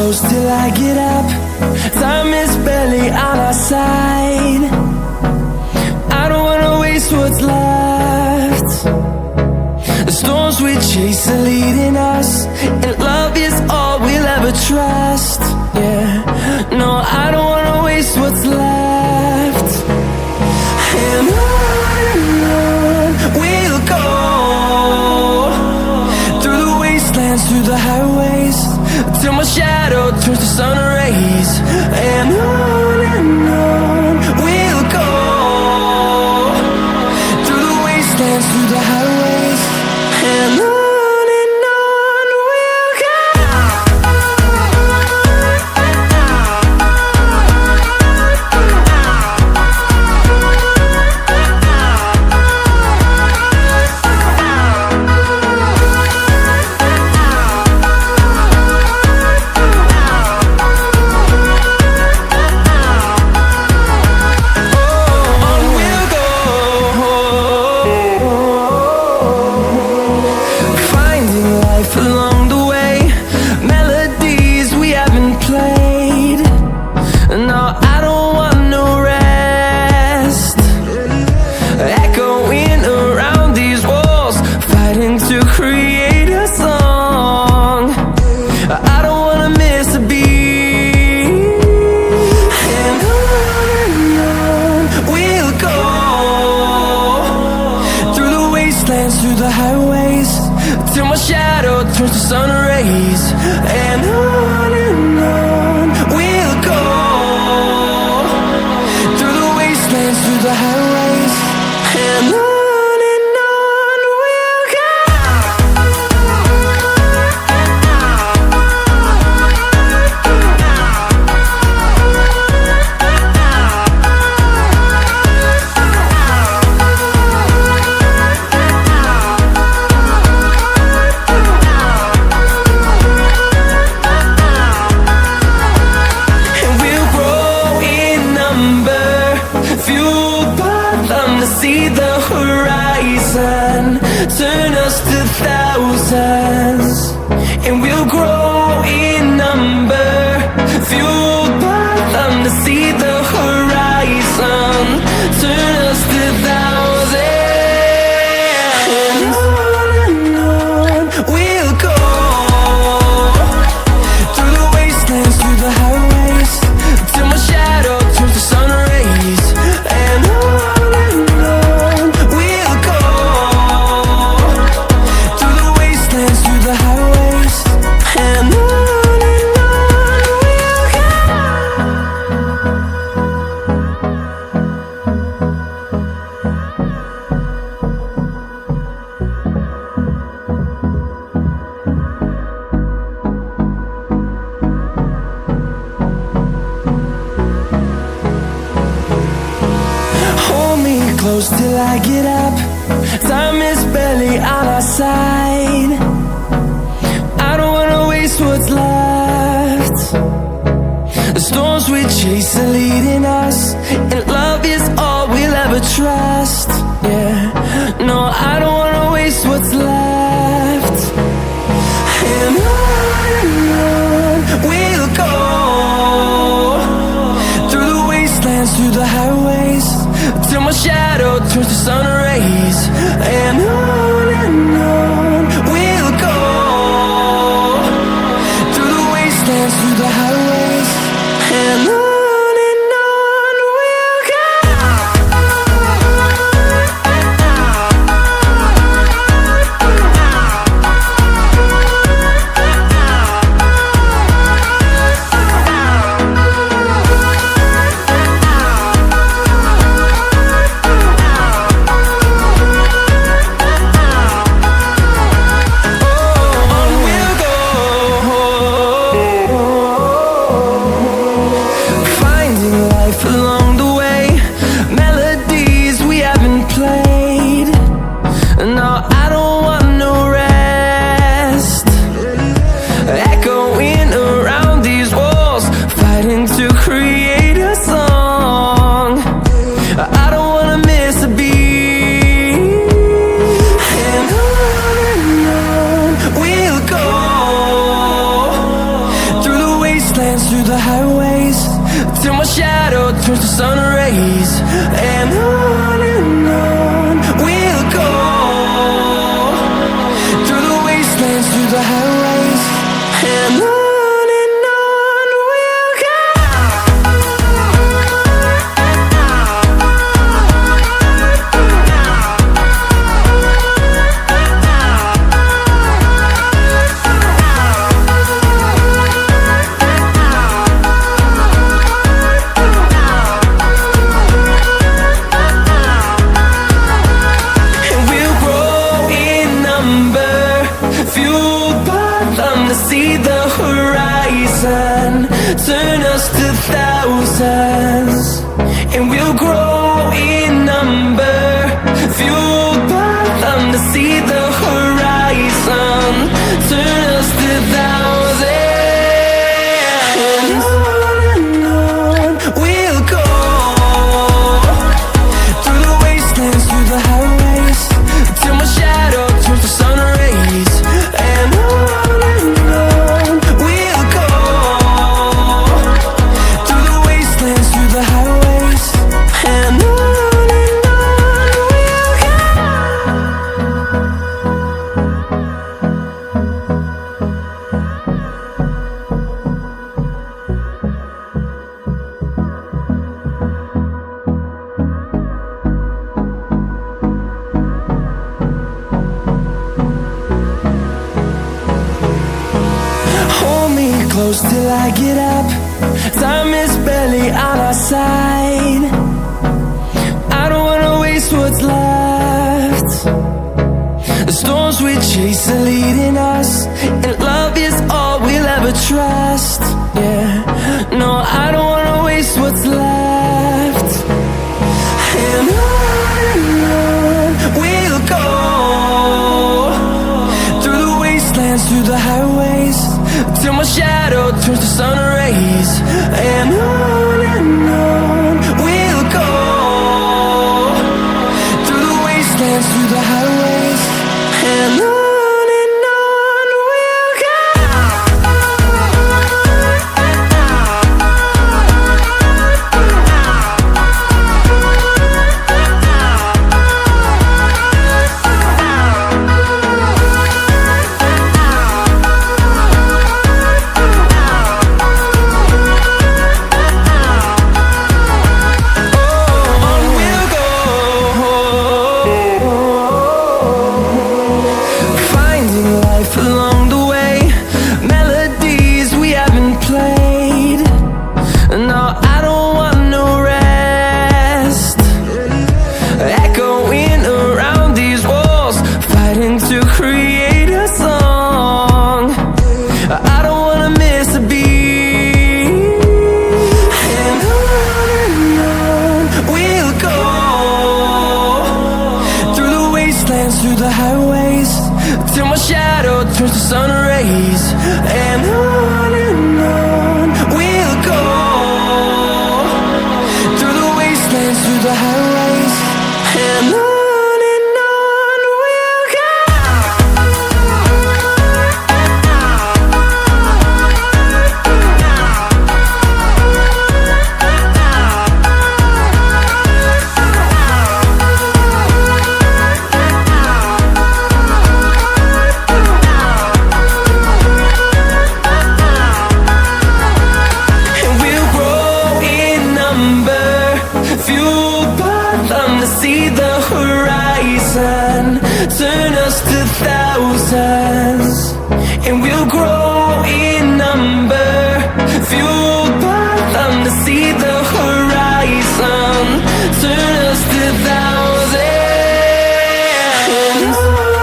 close till I get up. Time is barely on our side. I don't wanna waste what's left. The storms we chase are leading us, and love is all we'll ever trust. Yeah, no, I don't wanna waste what's left. And on we'll go, through the wastelands, through the highways, till my shadow turns to sun rays. And on we'll go, through the wastelands, through the highways, and on. Along the way, melodies we haven't played. No, I don't want no rest. Echoing around these walls, fighting to create a song. I don't wanna miss a beat. And on we'll go, through the wastelands, through the highways, till my shadow turns to sun rays. And on we'll go, through the wastelands, through the highways, and on we'll go. See the horizon, turn us to thousands, and we'll grow in number, fueled by them to see the horizon, turn us to thousands. And on we'll go, through the wastelands, through the highways, till my shadow turns to sun rays. And on close till I get up. Time is barely on our side. I don't wanna waste what's left. The storms we chase are leading us, and love is all we'll ever trust. Yeah, no, I don't wanna waste what's left. And on we'll go, through the wastelands, through the highways, till my shadow turns to sun rays. And on we'll go, through the wastelands, through the highways, and on. till my shadow turns to sun rays. And on we'll go, through the wastelands, through the highways. And on we'll go. See the horizon, turn us to thousands, and we'll grow in number, fueled by them to see the horizon, turn us to thousands. And on we'll go, through the wastelands, through the highways, till my shadow turns to sun rays. And close till I get up, time is barely on our side. I don't wanna waste what's left. The storms we chase are leading us, and love is all we'll ever trust. Yeah, no, I don't wanna waste what's left. And on we'll go, through the wastelands, through the highways, till my shadow turns to sun rays. And on we'll go, through the wastelands, through the highways. And on we'll go. Along the way, melodies we haven't played. No, I don't want no rest, echoing around these walls, fighting to create a song. I don't wanna miss a beat. And on we'll go, through the wastelands, through the highways, till my shadow turns to sun rays. And on we'll go, through the wastelands, through the highways. And on we'll go. See the horizon, turn us to thousands, and we'll grow